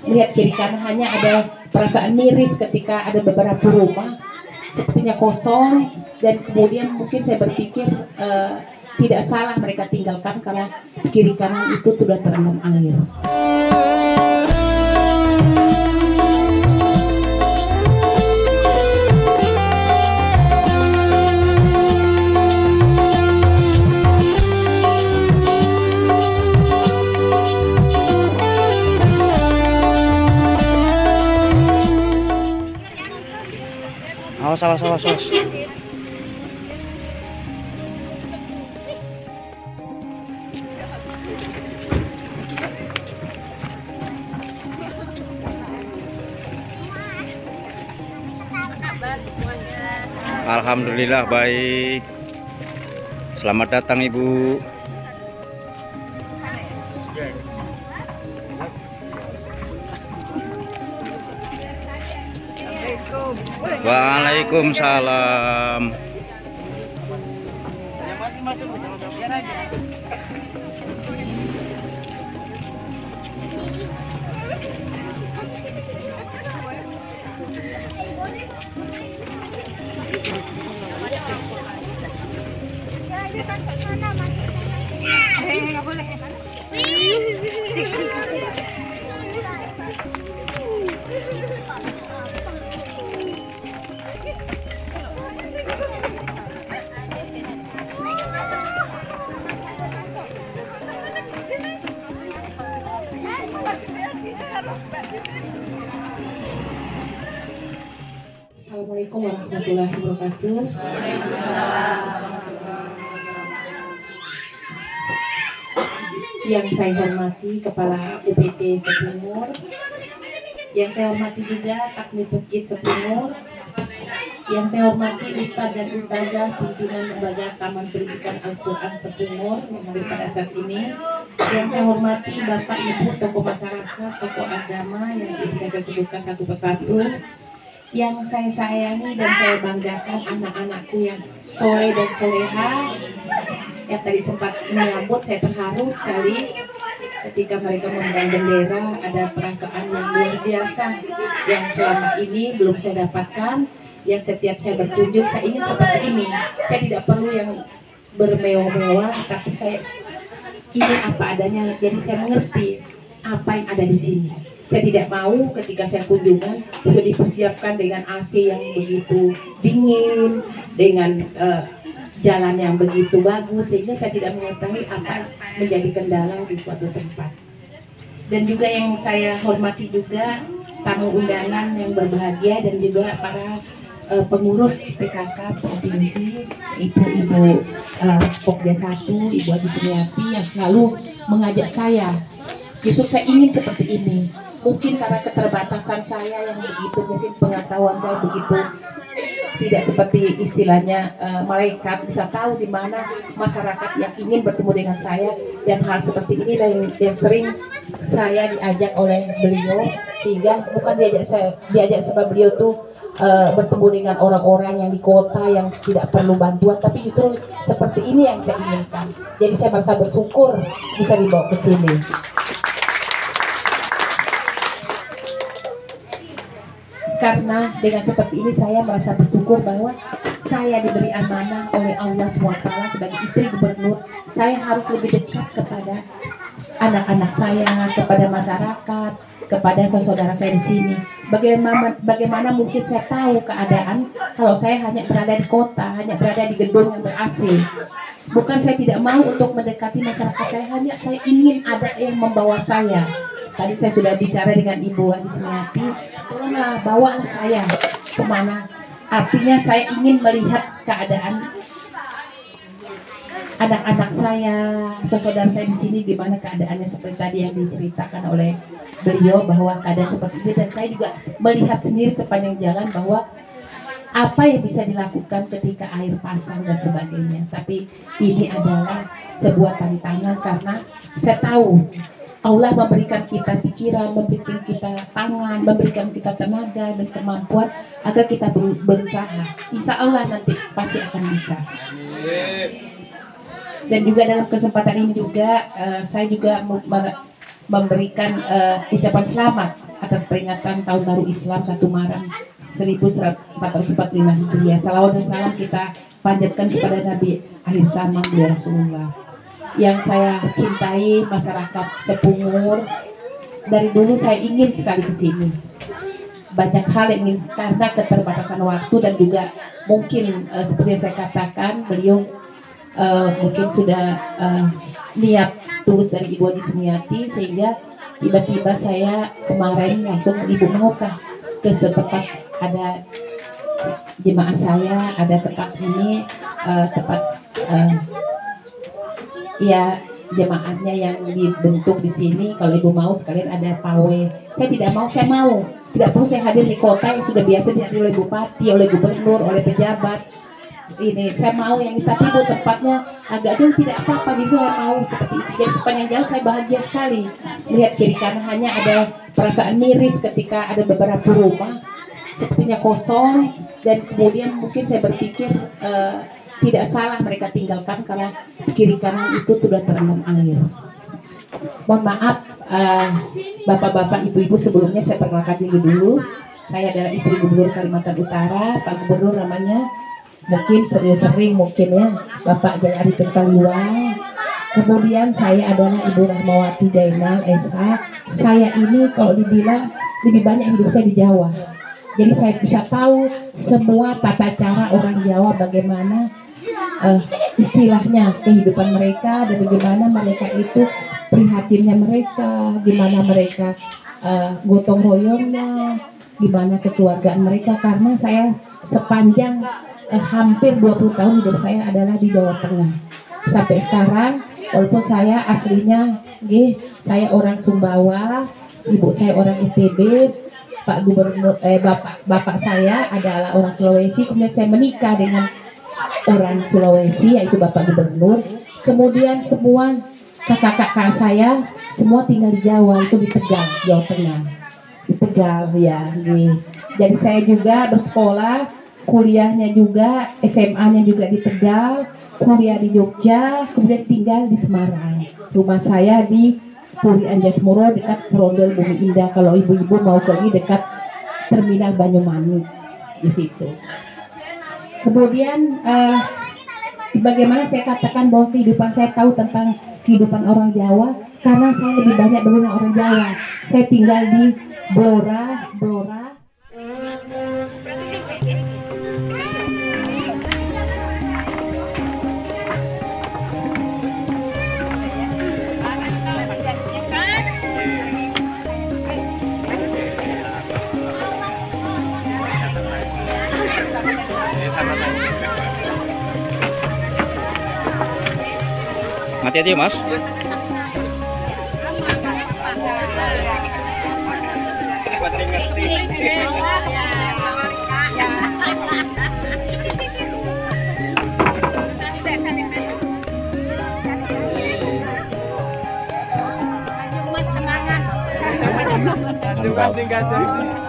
melihat kiri kanan hanya ada perasaan miris ketika ada beberapa rumah sepertinya kosong, dan kemudian mungkin saya berpikir tidak salah mereka tinggalkan karena kiri kanan itu sudah terendam air. Awas, awas, awas, awas. Alhamdulillah baik. Selamat datang Ibu. Waalaikumsalam. Nggak boleh. Assalamualaikum warahmatullahi wabarakatuh. Yang saya hormati Kepala UPT Setimur, yang saya hormati juga Takmir Masjid Setimur, yang saya hormati Ustadz dan Ustazah pimpinan lembaga Taman Pendidikan Al-Quran Setimur yang hadir pada saat ini, yang saya hormati Bapak Ibu tokoh masyarakat, tokoh agama yang bisa saya sebutkan satu persatu, yang saya sayangi dan saya banggakan anak-anakku yang soleh dan soleha, yang tadi sempat menyambut. Saya terharu sekali ketika mereka memegang bendera. Ada perasaan yang luar biasa yang selama ini belum saya dapatkan, yang setiap saya berkunjung saya ingin seperti ini. Saya tidak perlu yang bermewah-mewah, tapi saya ingin apa adanya. Jadi saya mengerti apa yang ada di sini. Saya tidak mau ketika saya kunjungan sudah dipersiapkan dengan AC yang begitu dingin, dengan jalan yang begitu bagus, sehingga saya tidak mengetahui apa menjadi kendala di suatu tempat. Dan juga yang saya hormati juga tamu undangan yang berbahagia dan juga para pengurus PKK provinsi, Ibu Pokja 1, Ibu Adi Sumiati yang selalu mengajak saya. Justru saya ingin seperti ini. Mungkin karena keterbatasan saya yang begitu, mungkin pengetahuan saya begitu tidak seperti istilahnya malaikat bisa tahu di mana masyarakat yang ingin bertemu dengan saya, dan hal seperti ini yang sering saya diajak oleh beliau, sehingga bukan diajak sama beliau tuh bertemu dengan orang-orang yang di kota yang tidak perlu bantuan, tapi justru seperti ini yang saya inginkan. Jadi saya merasa bersyukur bisa dibawa ke sini. Karena dengan seperti ini saya merasa bersyukur bahwa saya diberi amanah oleh Allah SWT sebagai istri gubernur. Saya harus lebih dekat kepada anak-anak saya, kepada masyarakat, kepada saudara saya di sini. Bagaimana mungkin saya tahu keadaan kalau saya hanya berada di kota, hanya berada di gedung yang ber-AC. Bukan saya tidak mau untuk mendekati masyarakat saya, hanya saya ingin ada yang membawa saya. Tadi saya sudah bicara dengan Ibu Adi Sumiati, tolonglah bawa saya kemana. Artinya saya ingin melihat keadaan anak-anak saya, saudara saya di sini, gimana keadaannya seperti tadi yang diceritakan oleh beliau bahwa keadaan seperti ini. Dan saya juga melihat sendiri sepanjang jalan bahwa apa yang bisa dilakukan ketika air pasang dan sebagainya. Tapi ini adalah sebuah tantangan karena saya tahu Allah memberikan kita pikiran, memberikan kita tangan, memberikan kita tenaga dan kemampuan agar kita berusaha. Insya Allah nanti pasti akan bisa. Dan juga dalam kesempatan ini juga saya juga memberikan ucapan selamat atas peringatan Tahun Baru Islam 1 Muharram 1445 Hijriah. Salawat dan salam kita panjatkan kepada Nabi akhir zaman Rasulullah. Yang saya cintai masyarakat Sepungur, dari dulu saya ingin sekali ke sini. Banyak hal yang ingin, karena keterbatasan waktu dan juga mungkin seperti yang saya katakan, beliau mungkin sudah niat tulus dari Ibu Haji Sumiati, sehingga tiba-tiba saya kemarin langsung, Ibu maukah ke setempat ada jemaah saya, ada tempat ini, tempat ya jemaahnya yang dibentuk di sini, kalau Ibu mau sekalian ada pawe. Saya tidak mau, saya mau. Tidak perlu saya hadir di kota yang sudah biasa dihadiri oleh bupati, oleh gubernur, oleh pejabat. Ini saya mau yang tapi Bu tempatnya agak jauh, tidak apa-apa, justru saya mau seperti itu. Jadi sepanjang jalan saya bahagia sekali melihat kiri kanan, hanya ada perasaan miris ketika ada beberapa rumah sepertinya kosong, dan kemudian mungkin saya berpikir tidak salah mereka tinggalkan karena kiri kanan itu sudah terendam air. Mohon maaf bapak-bapak, ibu-ibu, sebelumnya saya perkenalkan diri dulu. Saya adalah istri Gubernur Kalimantan Utara, Pak Gubernur namanya. Mungkin sering mungkin ya, Bapak Jaya Arifin Paliwang. Kemudian saya adalah Ibu Rahmawati Jainal SA. Saya ini kalau dibilang lebih banyak hidup saya di Jawa. Jadi saya bisa tahu semua tata cara orang Jawa, bagaimana istilahnya kehidupan mereka, dan bagaimana mereka itu prihatinnya mereka, gimana mereka gotong royongnya, gimana kekeluargaan mereka. Karena saya sepanjang hampir 20 tahun hidup saya adalah di Jawa Tengah sampai sekarang, walaupun saya aslinya saya orang Sumbawa, ibu saya orang ITB, Pak Gubernur bapak saya adalah orang Sulawesi. Kemudian saya menikah dengan orang Sulawesi, yaitu Bapak Gubernur. Kemudian semua kakak-kakak saya semua tinggal di Jawa, itu di Tegal, Jawa Tengah, di Tegal ya. Jadi saya juga bersekolah, kuliahnya juga, SMA-nya juga di Tegal, kuliah di Jogja, kemudian tinggal di Semarang. Rumah saya di Puri Anjasmoro, dekat Serondol Bumi Indah. Kalau ibu-ibu mau pergi dekat Terminal Banyumanik di situ. Kemudian bagaimana saya katakan bahwa kehidupan saya tahu tentang kehidupan orang Jawa, karena saya lebih banyak dengan orang Jawa. Saya tinggal di Blora. Hati-hati Mas. Terima kasih.